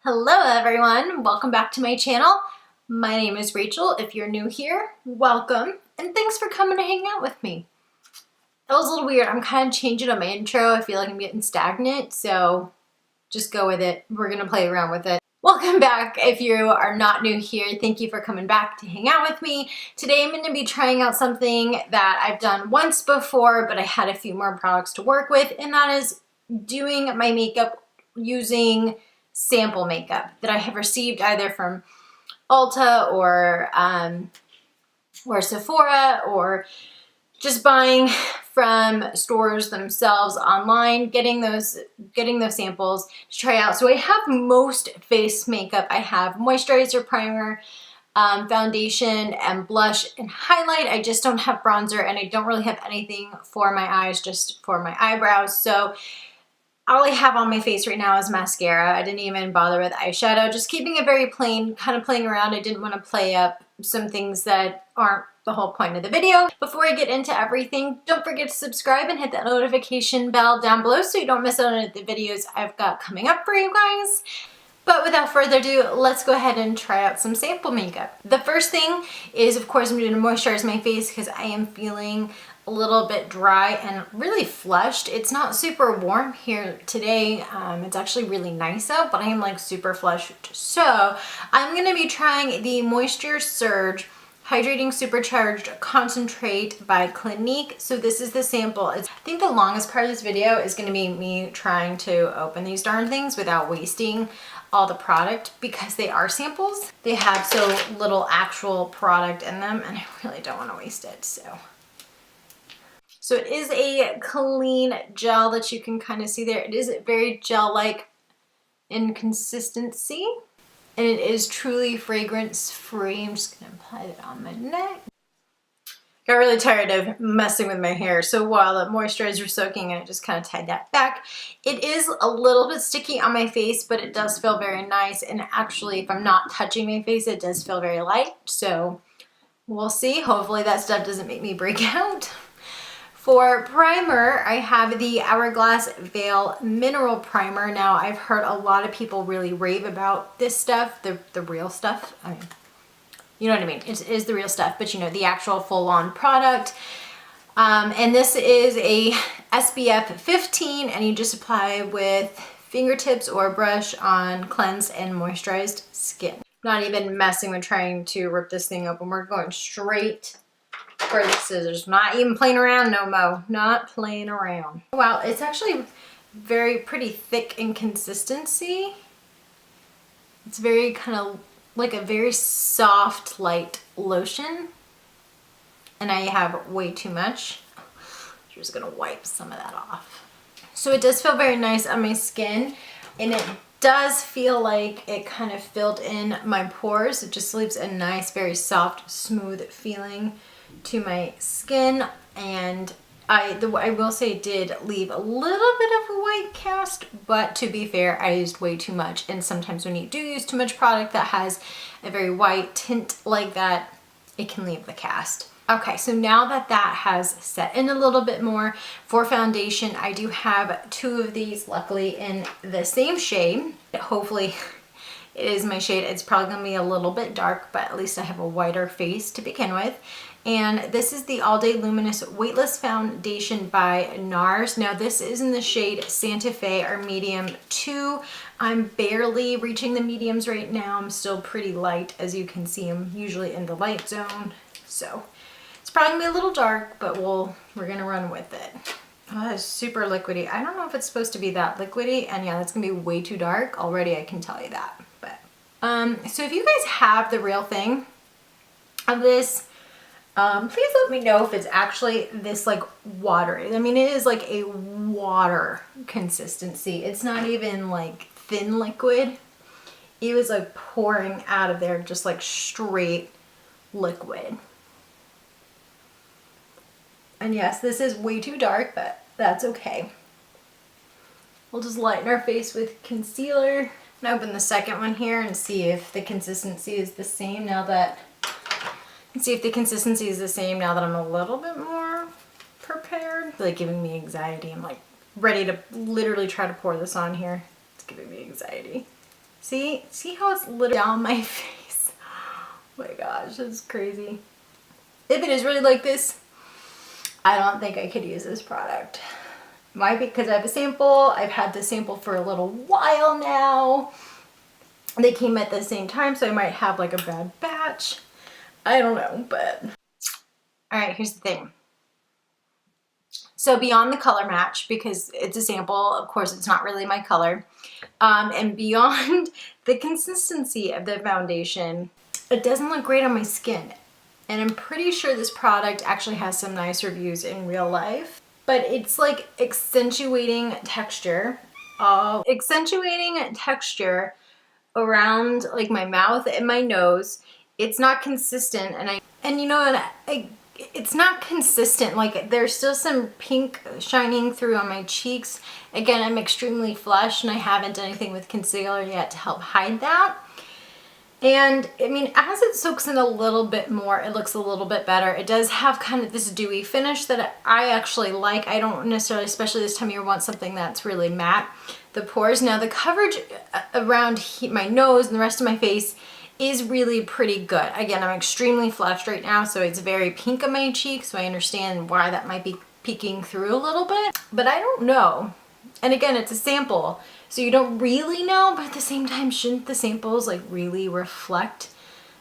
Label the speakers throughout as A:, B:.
A: Hello everyone, welcome back to my channel. My name is Rachel. If you're new here, welcome, and thanks for coming to hang out with me. That was a little weird. I'm kind of changing up my intro. I feel like I'm getting stagnant, so just go with it. We're gonna play around with it. Welcome back. If you are not new here, thank you for coming back to hang out with me. Today I'm gonna be trying out something that I've done once before, but I had a few more products to work with, and that is doing my makeup using sample makeup that I have received either from Ulta or Sephora, or just buying from stores themselves online, getting those samples to try out. So I have most face makeup. I have moisturizer, primer, foundation, and blush and highlight. I just don't have bronzer, and I don't really have anything for my eyes, just for my eyebrows. So all I have on my face right now is mascara. I didn't even bother with eyeshadow, just keeping it very plain, kind of playing around. I didn't want to play up some things that aren't the whole point of the video. Before I get into everything, don't forget to subscribe and hit that notification bell down below so you don't miss out on the videos I've got coming up for you guys. But without further ado, let's go ahead and try out some sample makeup. The first thing is, of course, I'm going to moisturize my face because I am feeling a little bit dry and really flushed. It's not super warm here today. It's actually really nice out, but I am like super flushed. So I'm going to be trying the Moisture Surge Hydrating Supercharged Concentrate by Clinique. So this is the sample. I think the longest part of this video is going to be me trying to open these darn things without wasting all the product, because they are samples. They have so little actual product in them, and I really don't want to waste it. So it is a clean gel that you can kind of see there. It is very gel-like in consistency, and it is truly fragrance-free. I'm just gonna apply that on my neck. Got really tired of messing with my hair, so while the moisturizer was soaking in, I just kind of tied that back. It is a little bit sticky on my face, but it does feel very nice, and actually if I'm not touching my face, it does feel very light, so we'll see. Hopefully that stuff doesn't make me break out. For primer, I have the Hourglass Veil Mineral Primer. Now, I've heard a lot of people really rave about this stuff, the real stuff. I mean, you know what I mean? It is the real stuff, but you know, the actual full-on product. And this is a SPF 15, and you just apply with fingertips or brush on cleansed and moisturized skin. Not even messing with trying to rip this thing open. We're going straight for the scissors. Not even playing around no mo. Not playing around. Wow, it's actually pretty thick in consistency. It's very kind of like a very soft, light lotion. And I have way too much. I'm just gonna wipe some of that off. So it does feel very nice on my skin, and it does feel like it kind of filled in my pores. It just leaves a nice, very soft, smooth feeling to my skin, and I will say it did leave a little bit of a white cast, but to be fair, I used way too much, and sometimes when you do use too much product that has a very white tint like that, it can leave the cast. Okay, so now that that has set in a little bit more, for foundation, I do have two of these, luckily in the same shade. Hopefully it is my shade. It's probably gonna be a little bit dark, but at least I have a whiter face to begin with. And this is the All Day Luminous Weightless Foundation by NARS. Now this is in the shade Santa Fe, or medium 2. I'm barely reaching the mediums right now. I'm still pretty light. As you can see, I'm usually in the light zone. So it's probably gonna be a little dark, but we're gonna run with it. Oh, it's super liquidy. I don't know if it's supposed to be that liquidy, and yeah, that's gonna be way too dark. Already I can tell you that. But so if you guys have the real thing of this, please let me know if it's actually this like watery. I mean, it is like a water consistency. It's not even like thin liquid. It was like pouring out of there, just like straight liquid. And yes, this is way too dark, but that's okay. We'll just lighten our face with concealer. And open the second one here and see if the consistency is the same now that I'm a little bit more prepared. It's like giving me anxiety. I'm like ready to literally try to pour this on here. It's giving me anxiety. See how it's literally down my face? Oh my gosh, that's crazy. If it is really like this, I don't think I could use this product. Why? Because I have a sample. I've had this sample for a little while now. They came at the same time, so I might have like a bad batch. I don't know, but. All right, here's the thing. So beyond the color match, because it's a sample, of course it's not really my color, and beyond the consistency of the foundation, it doesn't look great on my skin. And I'm pretty sure this product actually has some nice reviews in real life, but it's like accentuating texture around like my mouth and my nose. It's not consistent, and you know what, it's not consistent. Like there's still some pink shining through on my cheeks. Again, I'm extremely flushed and I haven't done anything with concealer yet to help hide that. And I mean, as it soaks in a little bit more, it looks a little bit better. It does have kind of this dewy finish that I actually like. I don't necessarily, especially this time of year, want something that's really matte. The pores, now the coverage around my nose and the rest of my face is really pretty good. Again, I'm extremely flushed right now, so it's very pink on my cheeks, so I understand why that might be peeking through a little bit, but I don't know. And again, it's a sample, so you don't really know, but at the same time, shouldn't the samples like really reflect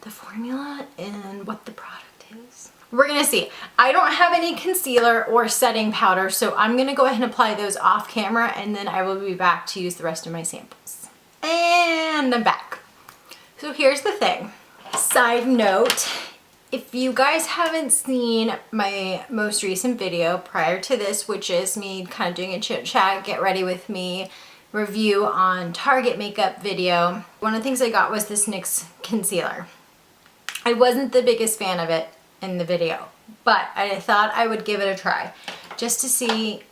A: the formula and what the product is? We're gonna see. I don't have any concealer or setting powder, so I'm gonna go ahead and apply those off camera, and then I will be back to use the rest of my samples. And I'm back. So here's the thing. Side note, if you guys haven't seen my most recent video prior to this, which is me kind of doing a chit chat, get ready with me review on Target makeup video, one of the things I got was this NYX concealer. I wasn't the biggest fan of it in the video, but I thought I would give it a try just to see,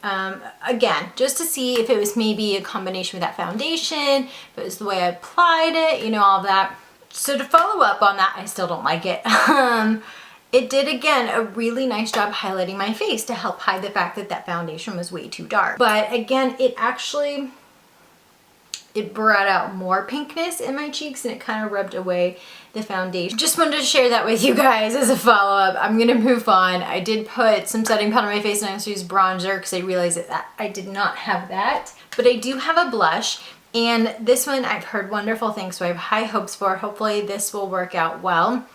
A: again, just to see if it was maybe a combination with that foundation, if it was the way I applied it, you know, all of that. So to follow up on that, I still don't like it. It did, again, a really nice job highlighting my face to help hide the fact that that foundation was way too dark. But again, it brought out more pinkness in my cheeks, and it kind of rubbed away the foundation. Just wanted to share that with you guys as a follow-up. I'm gonna move on. I did put some setting powder on my face, and I also used bronzer because I realized that I did not have that. But I do have a blush, and this one I've heard wonderful things, so I have high hopes for. Hopefully this will work out well.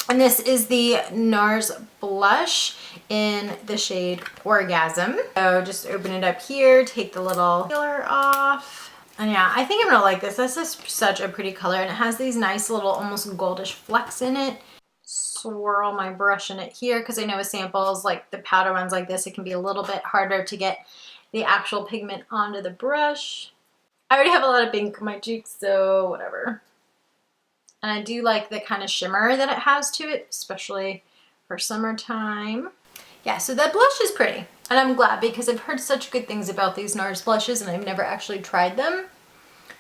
A: And this is the NARS blush in the shade Orgasm. So just open it up here, take the little filler off. And yeah, I think I'm gonna like this. This is such a pretty color, and it has these nice little almost goldish flecks in it. Swirl my brush in it here, because I know with samples, like the powder ones like this, it can be a little bit harder to get the actual pigment onto the brush. I already have a lot of pink on my cheeks, so whatever. And I do like the kind of shimmer that it has to it, especially for summertime. Yeah, so that blush is pretty. And I'm glad, because I've heard such good things about these NARS blushes and I've never actually tried them.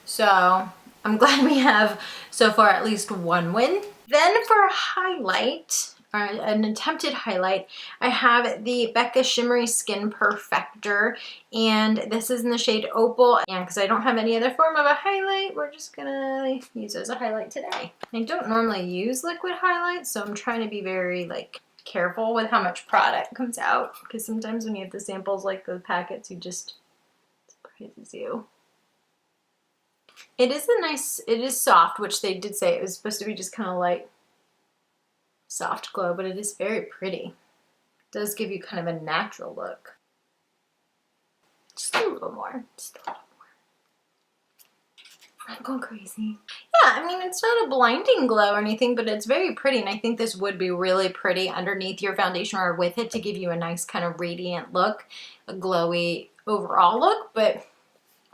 A: So I'm glad we have so far at least one win. Then for a highlight, or an attempted highlight, I have the Becca Shimmery Skin Perfector, and this is in the shade Opal. And because I don't have any other form of a highlight, we're just gonna use it as a highlight today. I don't normally use liquid highlights, so I'm trying to be very like careful with how much product comes out, because sometimes when you have the samples like the packets, it surprises you. It is soft, which they did say it was supposed to be just kind of like soft glow, but it is very pretty. It does give you kind of a natural look. Just a little more, just a little more. I'm going crazy. Yeah, I mean, it's not a blinding glow or anything, but it's very pretty, and I think this would be really pretty underneath your foundation or with it to give you a nice kind of radiant look, a glowy overall look. But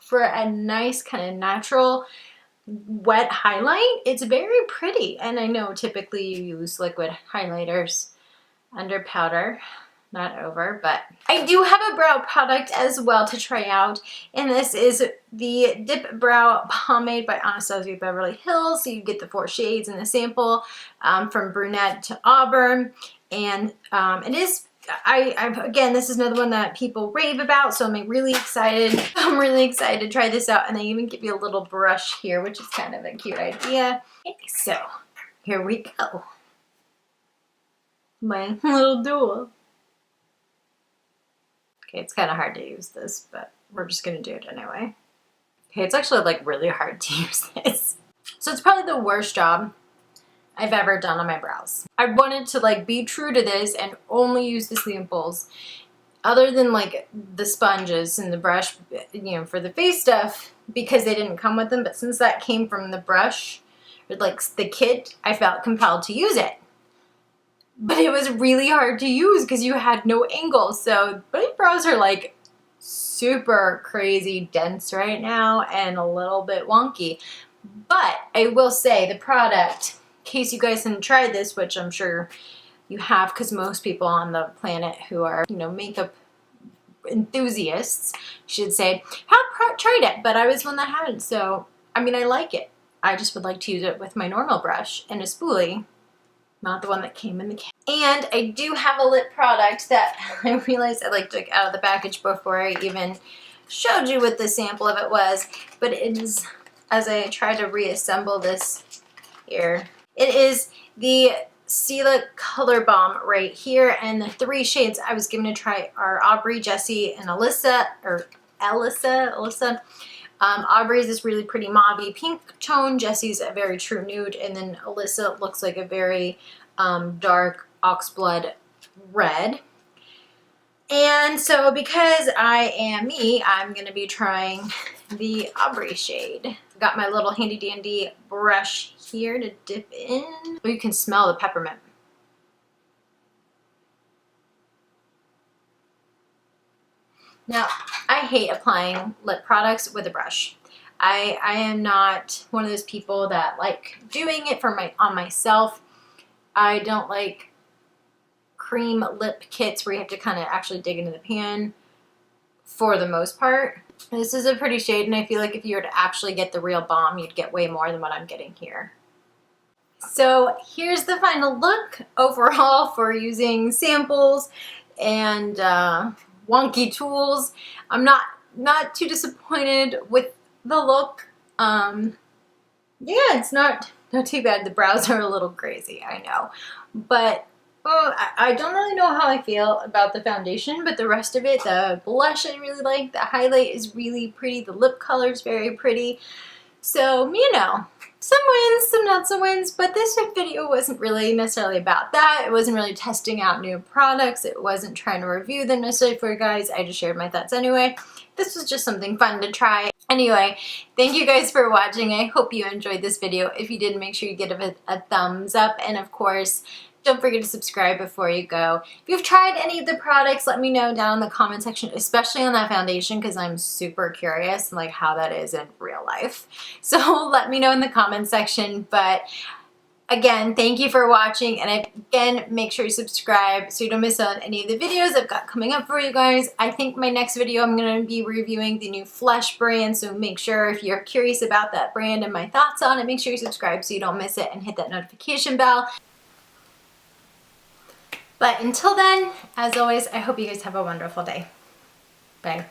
A: for a nice kind of natural wet highlight, it's very pretty. And I know typically you use liquid highlighters under powder, not over, but I do have a brow product as well to try out, and this is the Dip Brow Pomade by Anastasia Beverly Hills. So you get the 4 shades in the sample, from brunette to auburn, and it is again, this is another one that people rave about, so I'm really excited. I'm really excited to try this out, and they even give you a little brush here, which is kind of a cute idea. So here we go. My little duel. Okay, it's kind of hard to use this, but we're just gonna do it anyway. Okay, it's actually like really hard to use this. So it's probably the worst job I've ever done on my brows. I wanted to like be true to this and only use the samples other than like the sponges and the brush, you know, for the face stuff, because they didn't come with them. But since that came from the brush, or like the kit, I felt compelled to use it. But it was really hard to use because you had no angle. So my brows are like super crazy dense right now and a little bit wonky. But I will say the product, in case you guys haven't tried this, which I'm sure you have because most people on the planet who are, you know, makeup enthusiasts should say, have tried it, but I was one that hadn't. So, I mean, I like it. I just would like to use it with my normal brush and a spoolie, not the one that came in the kit. And I do have a lip product that I realized I like took out of the package before I even showed you what the sample of it was, but it is, as I try to reassemble this here, it is the Stila Color Balm right here, and the 3 shades I was given to try are Aubrey, Jessie, and Alyssa, or Alyssa. Aubrey is this really pretty mauve pink tone, Jessie's a very true nude, and then Alyssa looks like a very dark oxblood red. And so because I am me, I'm going to be trying the Aubrey shade. Got my little handy dandy brush here to dip in. Oh, you can smell the peppermint. Now, I hate applying lip products with a brush. I am not one of those people that like doing it for on myself. I don't like cream lip kits where you have to kind of actually dig into the pan for the most part. This is a pretty shade, and I feel like if you were to actually get the real balm, you'd get way more than what I'm getting here. So here's the final look overall for using samples and wonky tools. I'm not too disappointed with the look. Yeah, it's not too bad. The brows are a little crazy, I know, but I don't really know how I feel about the foundation, but the rest of it, the blush I really like, the highlight is really pretty, the lip color is very pretty. So, you know, some wins, some not so wins, but this video wasn't really necessarily about that. It wasn't really testing out new products. It wasn't trying to review them necessarily for you guys. I just shared my thoughts anyway. This was just something fun to try. Anyway, thank you guys for watching. I hope you enjoyed this video. If you did, make sure you give it a thumbs up, and of course, don't forget to subscribe before you go. If you've tried any of the products, let me know down in the comment section, especially on that foundation, because I'm super curious like how that is in real life. So let me know in the comment section. But again, thank you for watching, and again, make sure you subscribe so you don't miss out on any of the videos I've got coming up for you guys. I think my next video I'm going to be reviewing the new Flush brand, so make sure if you're curious about that brand and my thoughts on it, make sure you subscribe so you don't miss it and hit that notification bell. But until then, as always, I hope you guys have a wonderful day. Bye.